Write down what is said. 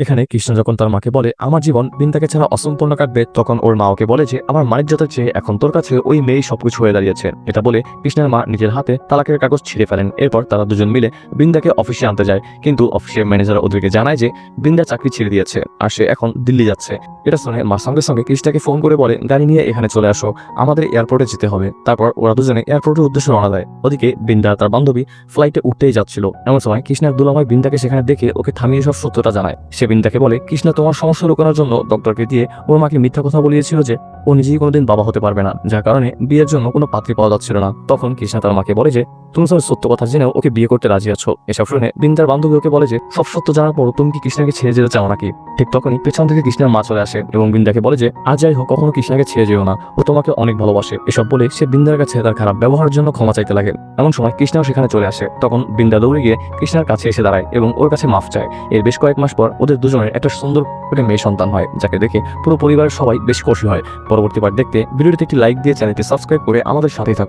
এখানে কৃষ্ণ যখন তার মাকে বলে আমার জীবন বৃন্দাকে ছাড়া অসম্পূর্ণ কাটবে, তখন ওর মা ওকে বলে যে আমার মানিজ্যতার চেয়ে এখন তোর কাছে ওই মেয়েই সবকিছু হয়ে দাঁড়িয়েছে। এটা বলে কৃষ্ণের মা নিজের হাতে তালাকের কাগজ ছিঁড়ে ফেলেন। এরপর তারা দুজন মিলে বৃন্দাকে অফিসে আনতে যায়, কিন্তু অফিসের ম্যানেজার ওদেরকে জানায় যে বৃন্দা চাকরি ছেড়ে দিয়েছে আর সে এখন দিল্লি যাচ্ছে। এটা শুনে মা সঙ্গে সঙ্গে কৃষ্ণাকে ফোন করে বলে গাড়ি নিয়ে এখানে চলে আসো, আমাদের এয়ারপোর্টে যেতে হবে। তারপর ওরা দুজনে এয়ারপোর্টের উদ্দেশ্যে রওনা দেয়। ওদিকে বৃন্দা তার বান্ধবী ফ্লাইটে উঠতেই যাচ্ছিল, এমন সময় কৃষ্ণার দুলাভাই বৃন্দাকে সেখানে দেখে ওকে থামিয়ে সব সত্যটা জানায়। সে বৃন্দাকে বলে কৃষ্ণা তোমার সমস্যা লুকানোর জন্য ডক্টরকে দিয়ে ওর মাকে মিথ্যা কথা বলিয়েছিল যে ও নিজেই কোনোদিন বাবা হতে পারবে না, যার কারণে বিয়ের জন্য কোনো পাত্রী পাওয়া যাচ্ছিল না। তখন কৃষ্ণা তার মাকে বলে যে তুমি সব সত্য কথা জেনেও ওকে বিয়ে করতে রাজি আছো। এসব শুনে বৃন্দার বান্ধবী ওকে বলে যে সব সত্য জানার পর তুমি কি কৃষ্ণাকে ছেড়ে যেতে চাও নাকি? ঠিক তখনই পেছন থেকে কৃষ্ণার মা চলে আসে এবং বৃন্দাকে বলে যে আর যাই হোক কখনো কৃষ্ণাকে ছেড়ে যেও না, ও তোমাকে অনেক ভালোবাসে। এসব বলে সে বৃন্দার কাছে তার খারাপ ব্যবহারের জন্য ক্ষমা চাইতে লাগে। এমন সময় কৃষ্ণাও সেখানে চলে আসে। তখন বৃন্দা দৌড়ে গিয়ে কৃষ্ণার কাছে এসে দাঁড়ায় এবং ওর কাছে মাফ চায়। এর বেশ কয়েক মাস পর ওদের দুজনের একটা সুন্দর একটা মেয়ে সন্তান হয়, যাকে দেখে পুরো পরিবারের সবাই বেশ খুশি হয়। পরবর্তী বার দেখতে ভিডিওটিতে একটি লাইক দিয়ে চ্যানেলটি সাবস্ক্রাইব করে আমাদের সাথেই থাকুন।